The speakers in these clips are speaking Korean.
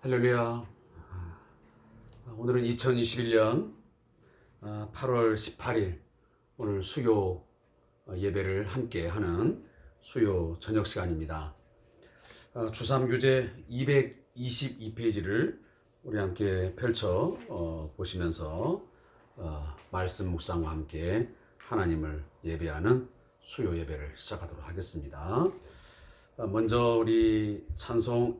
할렐루야. 오늘은 2021년 8월 18일 오늘 수요 예배를 함께 하는 수요 저녁 시간입니다. 주삼교재 222페이지를 우리 함께 펼쳐 보시면서 말씀 묵상과 함께 하나님을 예배하는 수요 예배를 시작하도록 하겠습니다. 먼저 우리 찬송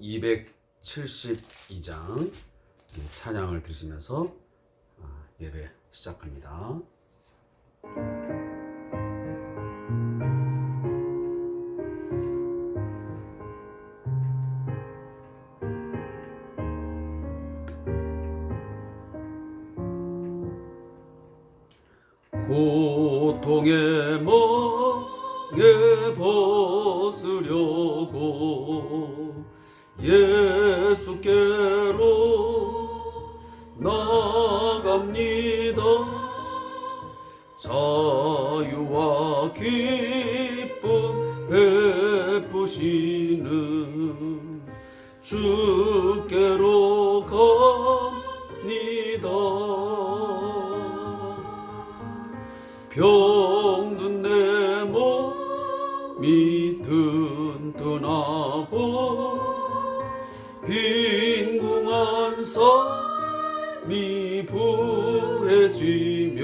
272장 찬양을 들으시면서 예배 시작합니다. 고통의 멍에 벗으려고 예수께로 나갑니다. 자유와 기쁨 베푸시는 주께로 갑니다. 병든 내 몸이 튼튼하고 빈궁한 삶이 부해지며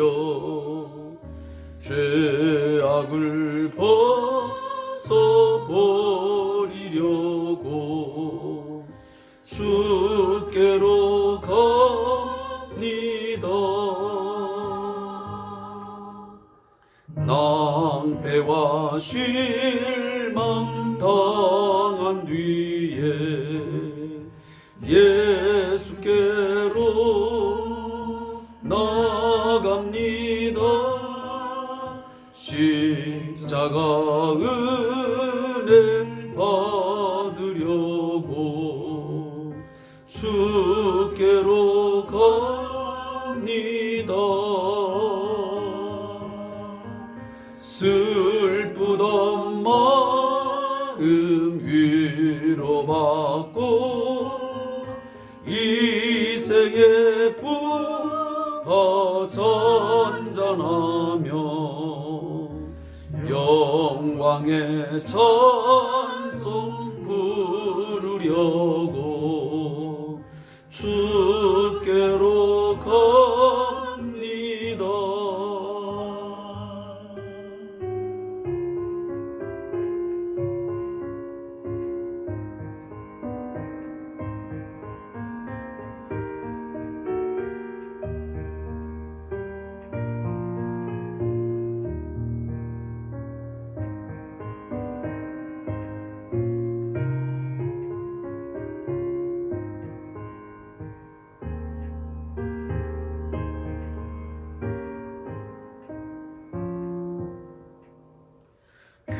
죄악을 벗어버리려고 주께로 갑니다. 낭패와 실망 당한 뒤에 예수께로 나갑니다. 십자가 은혜 받으려고 주께로 갑니다. 슬프던 마음 위로받고 이 생의 부하 잔잔하며 영광의 찬송 부르려고 주께로 갑니다.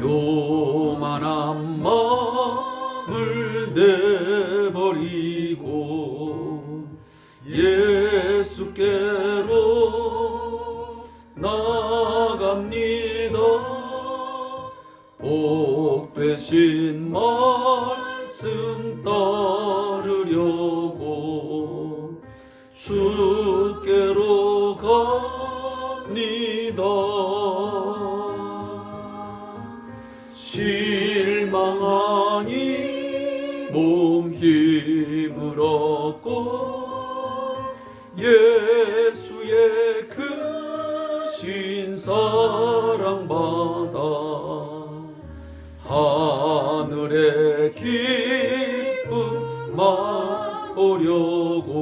교만한 마음을 내버리고 예수께로 나갑니다. 복되신 말씀 따르려고 주께로 갑니다. 실망하니 몸 힘을 얻고 예수의 크신 사랑 받아 하늘의 기쁨 맛보려고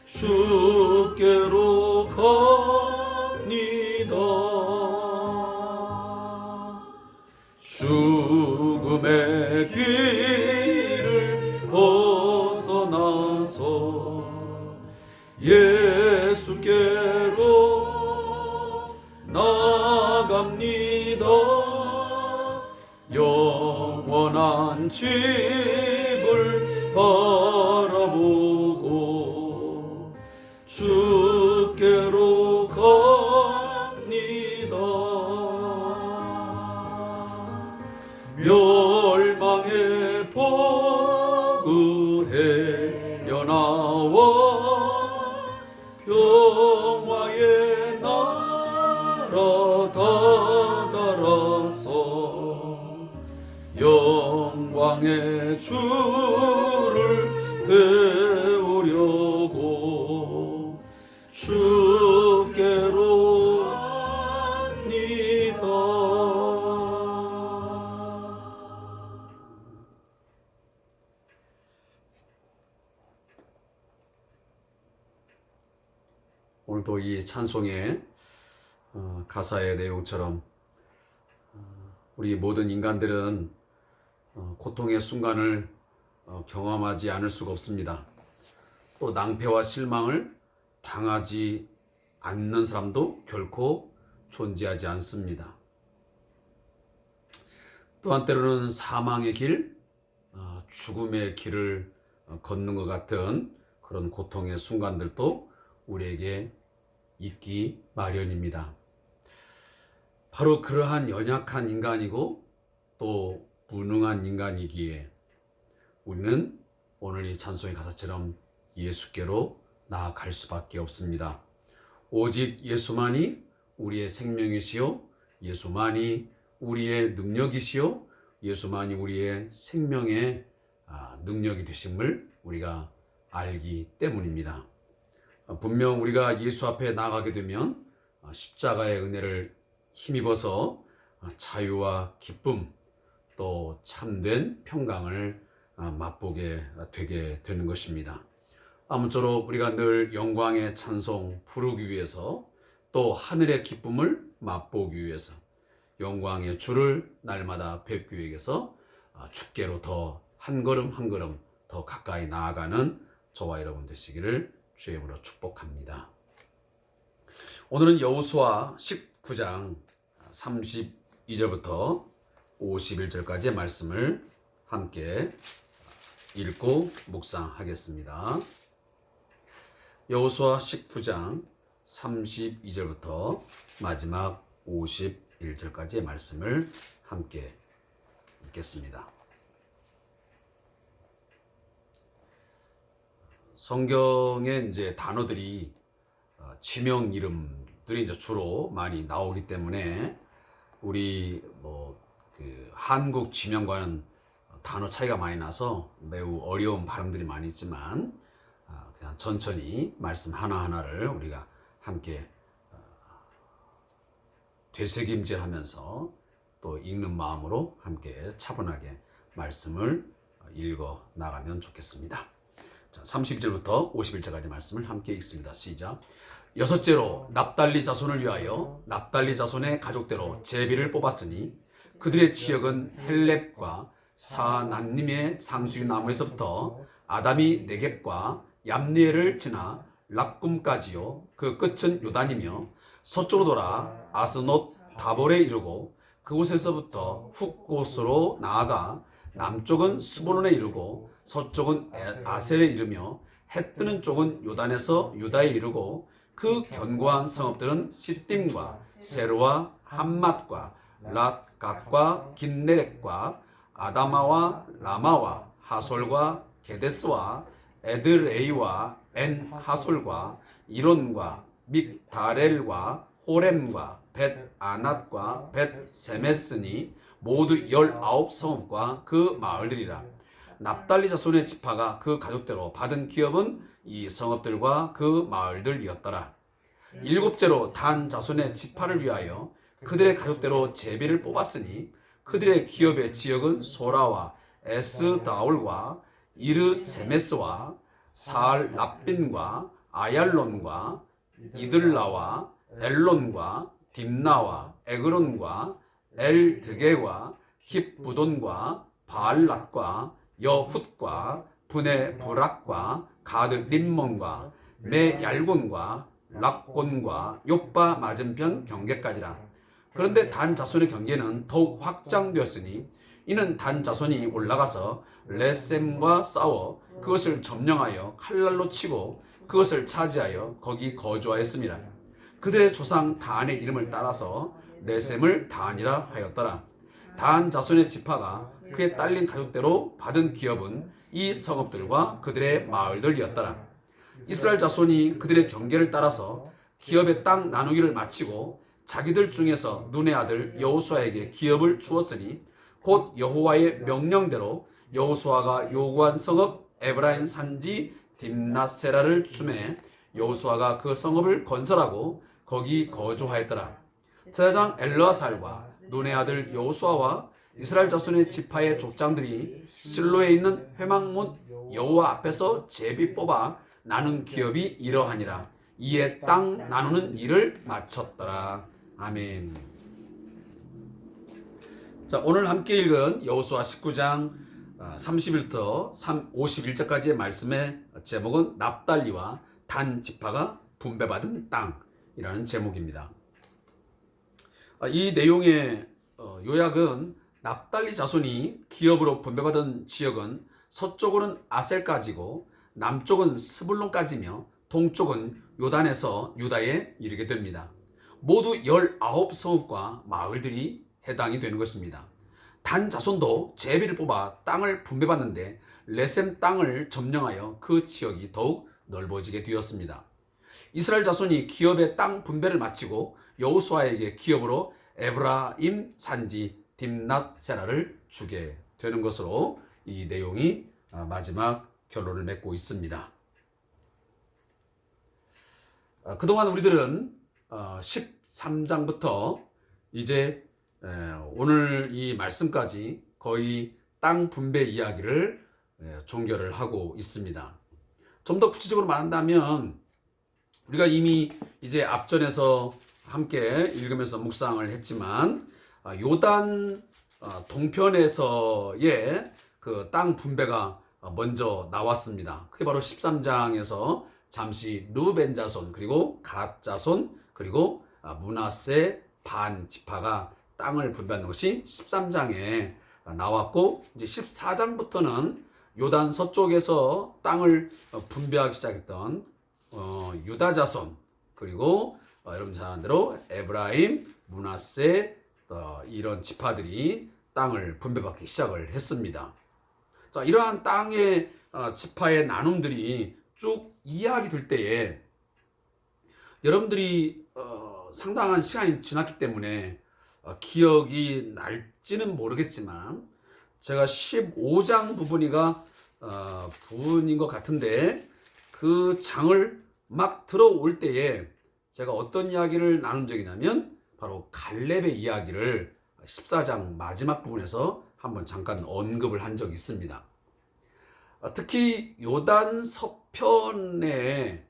주께로 갑니다. 죽음의 길을 벗어나서 예수께로 나갑니다. 영원한 집을 바라보고 주께로 갑니다. 멸망의 포구해 영광의 주를 배우려고 주께로 갑니다. 오늘도 이 찬송의 가사의 내용처럼 우리 모든 인간들은 고통의 순간을 경험하지 않을 수가 없습니다. 또 낭패와 실망을 당하지 않는 사람도 결코 존재하지 않습니다. 또한 때로는 사망의 길, 죽음의 길을 걷는 것 같은 그런 고통의 순간들도 우리에게 있기 마련입니다. 바로 그러한 연약한 인간이고 또 무능한 인간이기에 우리는 오늘 이 찬송의 가사처럼 예수께로 나아갈 수밖에 없습니다. 오직 예수만이 우리의 생명이시요, 예수만이 우리의 능력이시요, 예수만이 우리의 생명의 능력이 되심을 우리가 알기 때문입니다. 분명 우리가 예수 앞에 나아가게 되면 십자가의 은혜를 힘입어서 자유와 기쁨 또 참된 평강을 맛보게 되게 되는 것입니다. 아무쪼록 우리가 늘 영광의 찬송 부르기 위해서 또 하늘의 기쁨을 맛보기 위해서 영광의 주를 날마다 뵙기 위해서 주께로 더 한 걸음 한 걸음 더 가까이 나아가는 저와 여러분 되시기를 주의 이름으로 축복합니다. 오늘은 여호수아 19장 32절부터 51절까지의 말씀을 함께 읽고 묵상하겠습니다. 여호수아 19장 32절부터 마지막 51절까지의 말씀을 함께 읽겠습니다. 성경에 이제 단어들이 지명 이름들이 이제 주로 많이 나오기 때문에 우리 한국 지명과는 단어 차이가 많이 나서 매우 어려운 발음들이 많이 있지만 그냥 천천히 말씀 하나하나를 우리가 함께 되새김질하면서 또 읽는 마음으로 함께 차분하게 말씀을 읽어 나가면 좋겠습니다. 자, 32절부터 51절까지 말씀을 함께 읽습니다. 시작. 여섯째로 납달리 자손을 위하여 납달리 자손의 가족대로 제비를 뽑았으니 그들의 지역은 헬렙과 사난님의 상수리 나무에서부터 아담이 네겝과 얌니엘을 지나 락꿈까지요. 그 끝은 요단이며 서쪽으로 돌아 아스노 다볼에 이르고 그곳에서부터 훅곳으로 나아가 남쪽은 스볼론에 이르고 서쪽은 아셀에 이르며 해 뜨는 쪽은 요단에서 유다에 이르고 그 견고한 성읍들은 시딤과 세로와 함맛과 랏갓과 긴네렛과 아다마와 라마와 하솔과 게데스와 에드레이와 엔 하솔과 이론과 믹다렐과 호렘과 벳 아낫과 벳 세메스니 모두 19성읍과 그 마을들이라. 납달리 자손의 지파가 그 가족대로 받은 기업은 이 성읍들과 그 마을들이었더라. 일곱째로 단 자손의 지파를 위하여 그들의 가족대로 제비를 뽑았으니 그들의 기업의 지역은 소라와 에스다올과 이르세메스와 사알 랍빈과 아얄론과 이들라와 엘론과 딥나와 에그론과 엘드게와 힙부돈과 바알랏과 여훗과 분의 부락과 가드 림몬과 메얄곤과 랍곤과 요빠 맞은편 경계까지라. 그런데 단 자손의 경계는 더욱 확장되었으니 이는 단 자손이 올라가서 레셈과 싸워 그것을 점령하여 칼날로 치고 그것을 차지하여 거기 거주하였습니다. 그들의 조상 단의 이름을 따라서 레셈을 단이라 하였더라. 단 자손의 지파가 그의 딸린 가족대로 받은 기업은 이 성읍들과 그들의 마을들이었더라. 이스라엘 자손이 그들의 경계를 따라서 기업의 땅 나누기를 마치고 자기들 중에서 눈의 아들 여호수아에게 기업을 주었으니 곧 여호와의 명령대로 여호수아가 요구한 성읍 에브라임 산지 딥낫세라를 주매 여호수아가 그 성읍을 건설하고 거기 거주하였더라. 제사장 엘르아살과 눈의 아들 여호수아와 이스라엘 자손의 지파의 족장들이 실로에 있는 회막문 여호와 앞에서 제비 뽑아 나눈 기업이 이러하니라. 이에 땅 나누는 일을 마쳤더라. 아멘. 자, 오늘 함께 읽은 여호수아 19장 30일부터 51절까지의 말씀의 제목은 납달리와 단 지파가 분배받은 땅이라는 제목입니다. 이 내용의 요약은 납달리 자손이 기업으로 분배받은 지역은 서쪽은 아셀까지고 남쪽은 스불론까지며 동쪽은 요단에서 유다에 이르게 됩니다. 모두 19성읍과 마을들이 해당이 되는 것입니다. 단 자손도 제비를 뽑아 땅을 분배받는데 레셈 땅을 점령하여 그 지역이 더욱 넓어지게 되었습니다. 이스라엘 자손이 기업의 땅 분배를 마치고 여호수아에게 기업으로 에브라임 산지 딥낫세라를 주게 되는 것으로 이 내용이 마지막 결론을 맺고 있습니다. 그동안 우리들은 13장부터 이제 오늘 이 말씀까지 거의 땅 분배 이야기를 종결을 하고 있습니다. 좀 더 구체적으로 말한다면 우리가 이미 이제 앞전에서 함께 읽으면서 묵상을 했지만 요단 동편에서의 그 땅 분배가 먼저 나왔습니다. 그게 바로 13장에서 잠시 루벤 자손 그리고 갓 자손 그리고 므낫세 반 지파가 땅을 분배하는 것이 13장에 나왔고 이제 14장부터는 요단 서쪽에서 땅을 분배하기 시작했던 유다 자손 그리고 여러분 잘 아는 대로 에브라임, 므낫세 이런 지파들이 땅을 분배받기 시작을 했습니다. 자, 이러한 땅의 지파의 나눔들이 쭉 이해하게 될 때에 여러분들이 상당한 시간이 지났기 때문에 기억이 날지는 모르겠지만 제가 15장 부분인 것 같은데 그 장을 막 들어올 때에 제가 어떤 이야기를 나눈 적이냐면 바로 갈렙의 이야기를 14장 마지막 부분에서 한번 잠깐 언급을 한 적이 있습니다. 특히 요단 서편에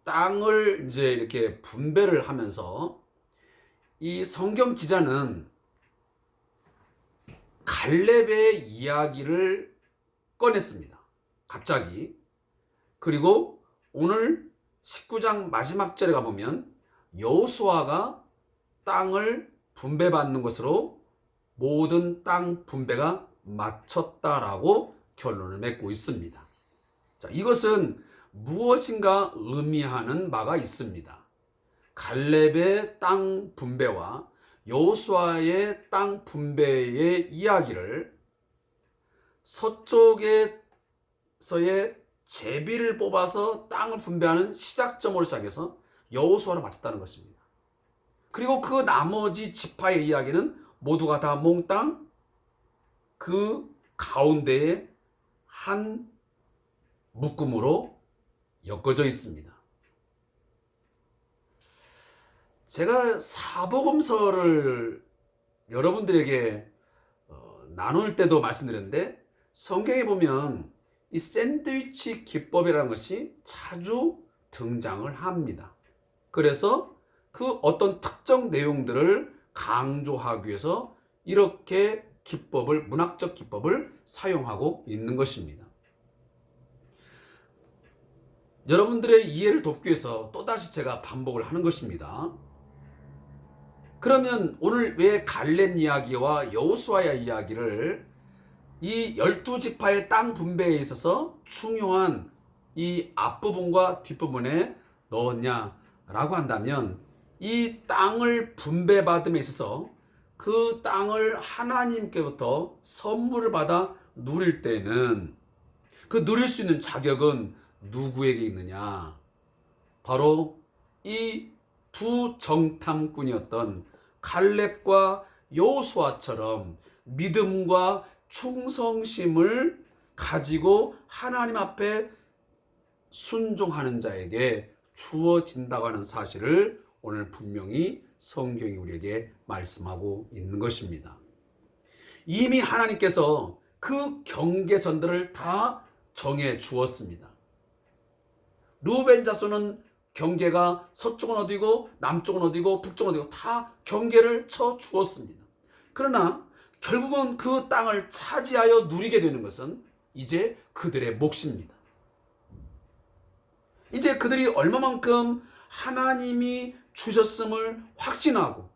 땅을 이제 이렇게 분배를 하면서 이 성경 기자는 갈렙의 이야기를 꺼냈습니다. 갑자기. 그리고 오늘 19장 마지막 절에 가보면 여호수아가 땅을 분배받는 것으로 모든 땅 분배가 마쳤다라고 결론을 맺고 있습니다. 자, 이것은 무엇인가 의미하는 바가 있습니다. 갈렙의 땅 분배와 여호수아의 땅 분배의 이야기를 서쪽에서의 제비를 뽑아서 땅을 분배하는 시작점으로 시작해서 여호수아로 마쳤다는 것입니다. 그리고 그 나머지 지파의 이야기는 모두가 다 몽땅 그 가운데에 한 묶음으로 엮어져 있습니다. 제가 사복음서를 여러분들에게 나눌 때도 말씀드렸는데 성경에 보면 이 샌드위치 기법이라는 것이 자주 등장을 합니다. 그래서 그 어떤 특정 내용들을 강조하기 위해서 이렇게 기법을, 문학적 기법을 사용하고 있는 것입니다. 여러분들의 이해를 돕기 위해서 또다시 제가 반복을 하는 것입니다. 그러면 오늘 왜 갈렙 이야기와 여호수아의 이야기를 이 12지파의 땅 분배에 있어서 중요한 이 앞부분과 뒷부분에 넣었냐라고 한다면 이 땅을 분배받음에 있어서 그 땅을 하나님께부터 선물을 받아 누릴 때는 그 누릴 수 있는 자격은 누구에게 있느냐? 바로 이 두 정탐꾼이었던 갈렙과 여호수아처럼 믿음과 충성심을 가지고 하나님 앞에 순종하는 자에게 주어진다고 하는 사실을 오늘 분명히 성경이 우리에게 말씀하고 있는 것입니다. 이미 하나님께서 그 경계선들을 다 정해 주었습니다. 르우벤 자손은 경계가 서쪽은 어디고 남쪽은 어디고 북쪽은 어디고 다 경계를 쳐 주었습니다. 그러나 결국은 그 땅을 차지하여 누리게 되는 것은 이제 그들의 몫입니다. 이제 그들이 얼마만큼 하나님이 주셨음을 확신하고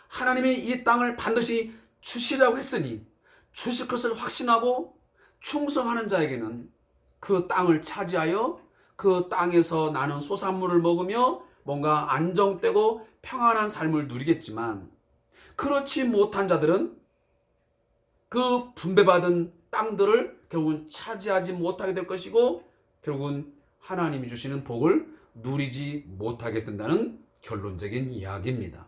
하나님이 이 땅을 반드시 주시라고 했으니 주실 것을 확신하고 충성하는 자에게는 그 땅을 차지하여 그 땅에서 나는 소산물을 먹으며 뭔가 안정되고 평안한 삶을 누리겠지만, 그렇지 못한 자들은 그 분배받은 땅들을 결국은 차지하지 못하게 될 것이고 결국은 하나님이 주시는 복을 누리지 못하게 된다는 결론적인 이야기입니다.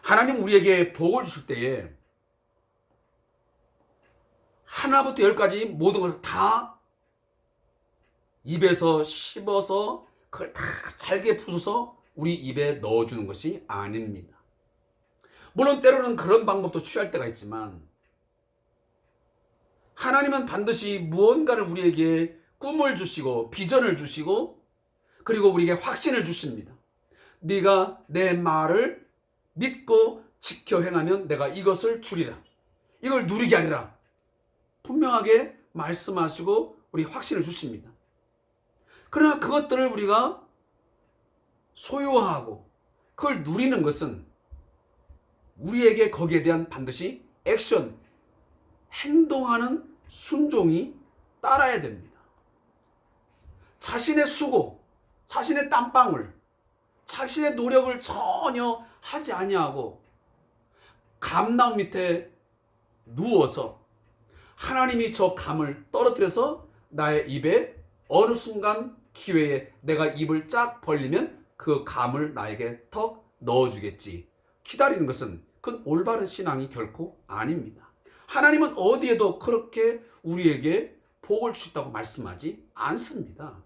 하나님 우리에게 복을 주실 때에 하나부터 열까지 모든 것을 다 입에서 씹어서 그걸 다 잘게 부숴서 우리 입에 넣어주는 것이 아닙니다. 물론 때로는 그런 방법도 취할 때가 있지만 하나님은 반드시 무언가를 우리에게 꿈을 주시고 비전을 주시고 그리고 우리에게 확신을 주십니다. 네가 내 말을 믿고 지켜 행하면 내가 이것을 주리라. 이걸 누리게 하리라. 분명하게 말씀하시고 우리 확신을 주십니다. 그러나 그것들을 우리가 소유하고 그걸 누리는 것은 우리에게 거기에 대한 반드시 액션, 행동하는 순종이 따라야 됩니다. 자신의 수고, 자신의 땀방울, 자신의 노력을 전혀 하지 아니하고 감나무 밑에 누워서 하나님이 저 감을 떨어뜨려서 나의 입에 어느 순간 기회에 내가 입을 쫙 벌리면 그 감을 나에게 턱 넣어주겠지. 기다리는 것은 그건 올바른 신앙이 결코 아닙니다. 하나님은 어디에도 그렇게 우리에게 복을 주셨다고 말씀하지 않습니다.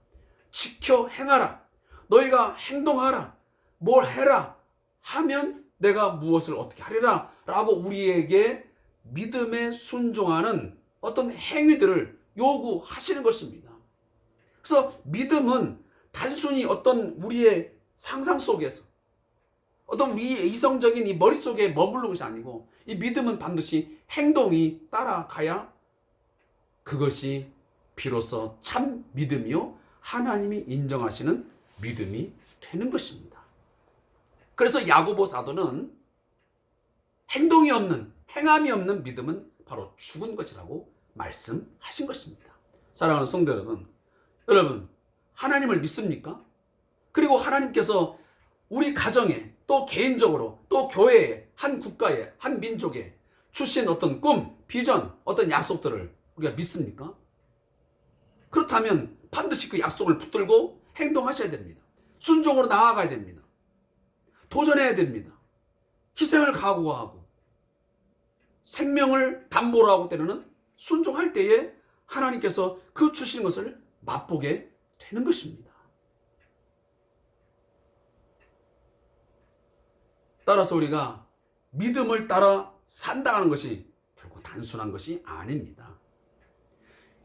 지켜 행하라. 너희가 행동하라. 뭘 해라. 하면 내가 무엇을 어떻게 하리라. 라고 우리에게 믿음에 순종하는 어떤 행위들을 요구하시는 것입니다. 그래서 믿음은 단순히 어떤 우리의 상상 속에서 어떤 우리의 이성적인 이 머릿속에 머무르는 것이 아니고 이 믿음은 반드시 행동이 따라가야 그것이 비로소 참 믿음이요 하나님이 인정하시는 믿음이 되는 것입니다. 그래서 야고보 사도는 행동이 없는, 행함이 없는 믿음은 바로 죽은 것이라고 말씀하신 것입니다. 사랑하는 성도 여러분 하나님을 믿습니까? 그리고 하나님께서 우리 가정에 또 개인적으로 또 교회에 한 국가에 한 민족에 주신 어떤 꿈, 비전, 어떤 약속들을 우리가 믿습니까? 그렇다면 반드시 그 약속을 붙들고 행동하셔야 됩니다. 순종으로 나아가야 됩니다. 도전해야 됩니다. 희생을 각오하고 생명을 담보로 하고 때로는 순종할 때에 하나님께서 그 주신 것을 맛보게 되는 것입니다. 따라서 우리가 믿음을 따라 산다는 것이 결국 단순한 것이 아닙니다.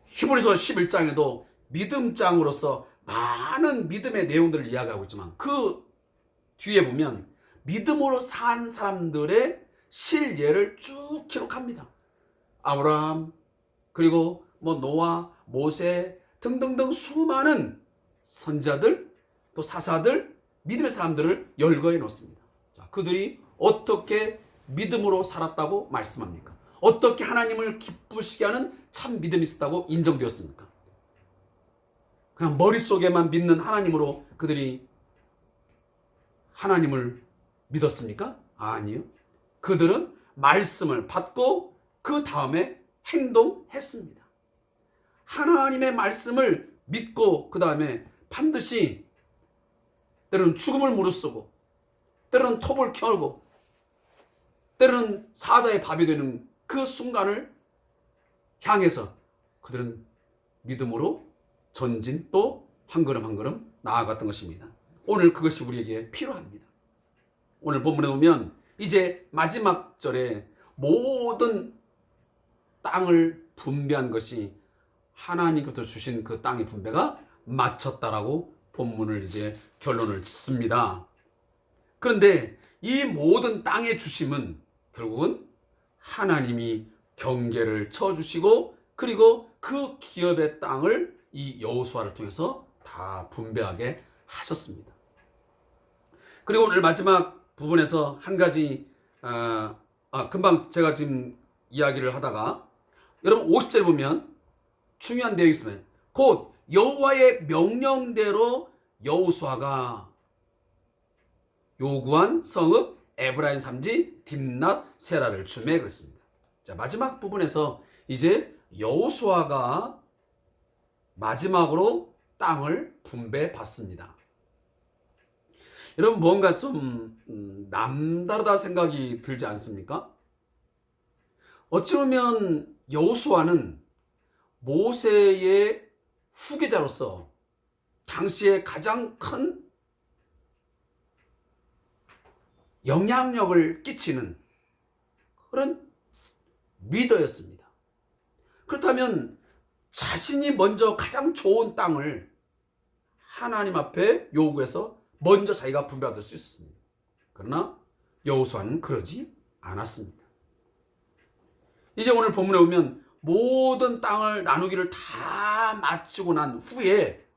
히브리서 11장에도 믿음장으로서 많은 믿음의 내용들을 이야기하고 있지만 그 뒤에 보면 믿음으로 산 사람들의 실예를 쭉 기록합니다. 아브라함, 그리고 노아, 모세 등등등 수많은 선지자들, 또 사사들, 믿음의 사람들을 열거해 놓습니다. 자, 그들이 어떻게 믿음으로 살았다고 말씀합니까? 어떻게 하나님을 기쁘시게 하는 참 믿음이 있었다고 인정되었습니까? 그냥 머릿속에만 믿는 하나님으로 그들이 하나님을 믿었습니까? 아니요. 그들은 말씀을 받고 그 다음에 행동했습니다. 하나님의 말씀을 믿고 그 다음에 반드시 때로는 죽음을 무릅쓰고 때로는 톱을 켜고 때로는 사자의 밥이 되는 그 순간을 향해서 그들은 믿음으로 전진 또 한 걸음 한 걸음 나아갔던 것입니다. 오늘 그것이 우리에게 필요합니다. 오늘 본문에 보면 이제 마지막 절에 모든 땅을 분배한 것이 하나님께서 주신 그 땅의 분배가 마쳤다라고 본문을 이제 결론을 짓습니다. 그런데 이 모든 땅의 주심은 결국은 하나님이 경계를 쳐주시고 그리고 그 기업의 땅을 이 여호수아를 통해서 다 분배하게 하셨습니다. 그리고 오늘 마지막 부분에서 한 가지 금방 제가 지금 이야기를 하다가 여러분 50절에 보면 중요한 내용이 있으면 곧 여호와의 명령대로 여호수아가 요구한 성읍 에브라임 산지 딥낫 세라를 주매 그랬습니다. 자, 마지막 부분에서 이제 여호수아가 마지막으로 땅을 분배받습니다. 여러분 뭔가 좀 남다르다 생각이 들지 않습니까? 어찌 보면 여호수아는 모세의 후계자로서 당시에 가장 큰 영향력을 끼치는 그런 리더였습니다. 그렇다면 자신이 먼저 가장 좋은 땅을 하나님 앞에 요구해서 먼저 자기가 분배받을 수 있었습니다. 그러나 여호수아는 그러지 않았습니다. 이제 오늘 본문에 보면 모든 땅을 나누기를 다 마치고 난 후에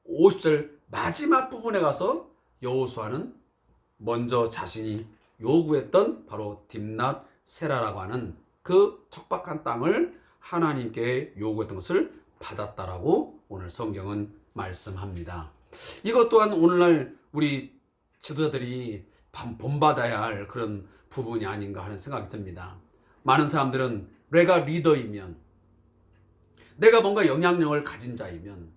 50절 마지막 부분에 가서 여호수아는 먼저 자신이 요구했던 바로 딥낫 세라라고 하는 그 척박한 땅을 하나님께 요구했던 것을 받았다라고 오늘 성경은 말씀합니다. 이것 또한 오늘날 우리 지도자들이 본받아야 할 그런 부분이 아닌가 하는 생각이 듭니다. 많은 사람들은 내가 리더이면, 내가 뭔가 영향력을 가진 자이면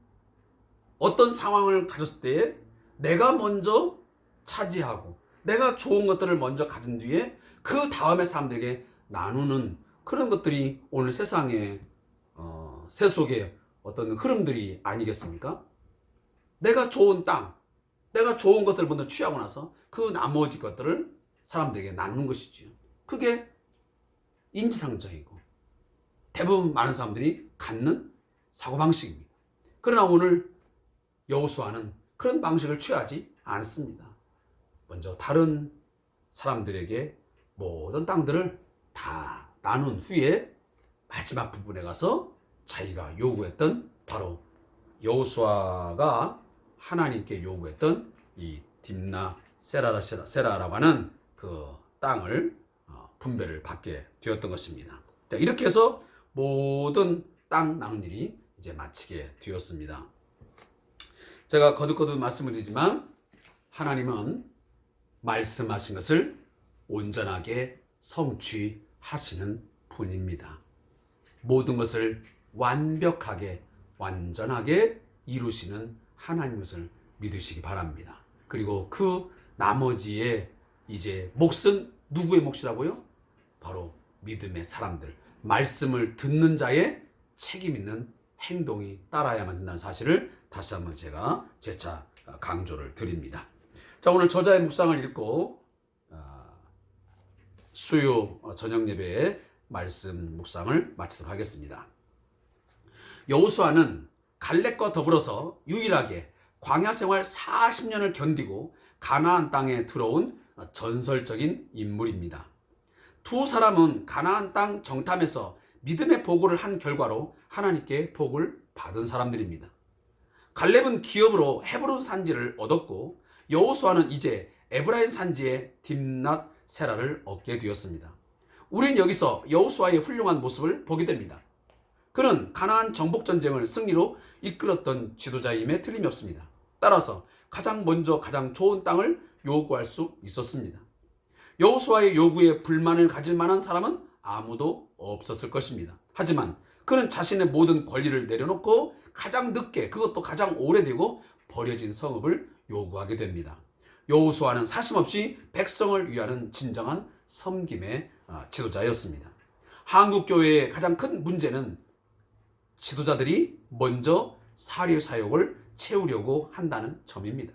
어떤 상황을 가졌을 때에 내가 먼저 차지하고 내가 좋은 것들을 먼저 가진 뒤에 그 다음에 사람들에게 나누는 그런 것들이 오늘 세상의 세속의 어떤 흐름들이 아니겠습니까? 내가 좋은 땅, 내가 좋은 것들을 먼저 취하고 나서 그 나머지 것들을 사람들에게 나누는 것이지요. 그게 인지상정이고 대부분 많은 사람들이 갖는 사고방식입니다. 그러나 오늘 여호수아는 그런 방식을 취하지 않습니다. 먼저 다른 사람들에게 모든 땅들을 다 나눈 후에 마지막 부분에 가서 자기가 요구했던 바로 여호수아가 하나님께 요구했던 이 딥낫 세라라고 하는 그 땅을 분배를 받게 되었던 것입니다. 자, 이렇게 해서 모든 땅 나눈 일이 이제 마치게 되었습니다. 제가 거듭거듭 말씀을 드리지만 하나님은 말씀하신 것을 온전하게 성취하시는 분입니다. 모든 것을 완벽하게 완전하게 이루시는 하나님 것을 믿으시기 바랍니다. 그리고 그 나머지의 이제 몫은 누구의 몫이라고요? 바로 믿음의 사람들, 말씀을 듣는 자의 책임 있는 행동이 따라야만 된다는 사실을 다시 한번 제가 재차 강조를 드립니다. 자, 오늘 저자의 묵상을 읽고 수요 저녁 예배의 말씀 묵상을 마치도록 하겠습니다. 여호수아는 갈렙과 더불어서 유일하게 광야 생활 40년을 견디고 가나안 땅에 들어온 전설적인 인물입니다. 두 사람은 가나안 땅 정탐에서 믿음의 보고를 한 결과로 하나님께 복을 받은 사람들입니다. 갈렙은 기업으로 헤브론 산지를 얻었고 여호수아는 이제 에브라임 산지의 딥낫 세라를 얻게 되었습니다. 우린 여기서 여호수아의 훌륭한 모습을 보게 됩니다. 그는 가나안 정복 전쟁을 승리로 이끌었던 지도자임에 틀림이 없습니다. 따라서 가장 먼저 가장 좋은 땅을 요구할 수 있었습니다. 여호수아의 요구에 불만을 가질 만한 사람은 아무도 없었을 것입니다. 하지만 그는 자신의 모든 권리를 내려놓고 가장 늦게, 그것도 가장 오래되고 버려진 성읍을 요구하게 됩니다. 여호수아는 사심없이 백성을 위하는 진정한 섬김의 지도자였습니다. 한국 교회의 가장 큰 문제는 지도자들이 먼저 사리 사욕을 채우려고 한다는 점입니다.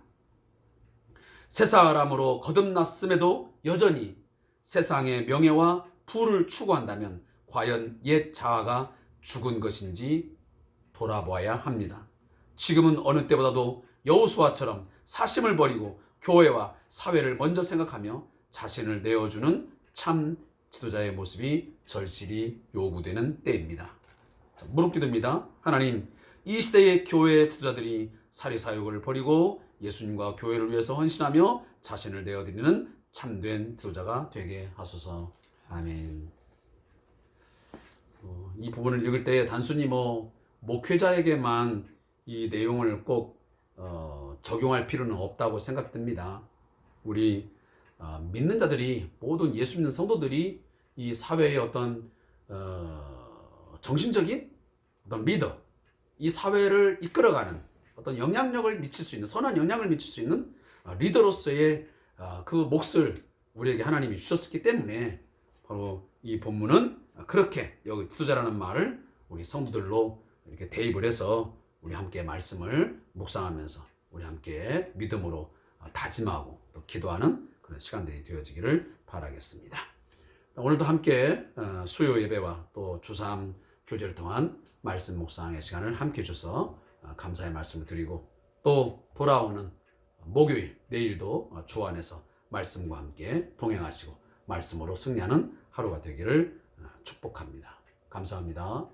새 사람으로 거듭났음에도 여전히 세상의 명예와 부를 추구한다면 과연 옛 자아가 죽은 것인지 돌아보아야 합니다. 지금은 어느 때보다도 여호수아처럼 사심을 버리고 교회와 사회를 먼저 생각하며 자신을 내어주는 참 지도자의 모습이 절실히 요구되는 때입니다. 무릎 기도입니다. 하나님, 이 시대의 교회 지도자들이 사리사욕을 버리고 예수님과 교회를 위해서 헌신하며 자신을 내어드리는 참된 지도자가 되게 하소서. 아멘. 이 부분을 읽을 때 단순히 목회자에게만 이 내용을 꼭 적용할 필요는 없다고 생각됩니다. 우리 믿는 자들이, 모든 예수 믿는 성도들이 이 사회의 어떤 정신적인 어떤 리더, 이 사회를 이끌어가는 어떤 영향력을 미칠 수 있는, 선한 영향을 미칠 수 있는 리더로서의 그 몫을 우리에게 하나님이 주셨기 때문에 바로 이 본문은 그렇게 여기 지도자라는 말을 우리 성도들로 이렇게 대입을 해서 우리 함께 말씀을 묵상하면서 우리 함께 믿음으로 다짐하고 또 기도하는 그런 시간들이 되어지기를 바라겠습니다. 오늘도 함께 수요 예배와 또 주3 교제를 통한 말씀 묵상의 시간을 함께 주셔서 감사의 말씀을 드리고, 또 돌아오는 목요일 내일도 주 안에서 말씀과 함께 동행하시고 말씀으로 승리하는 하루가 되기를 축복합니다. 감사합니다.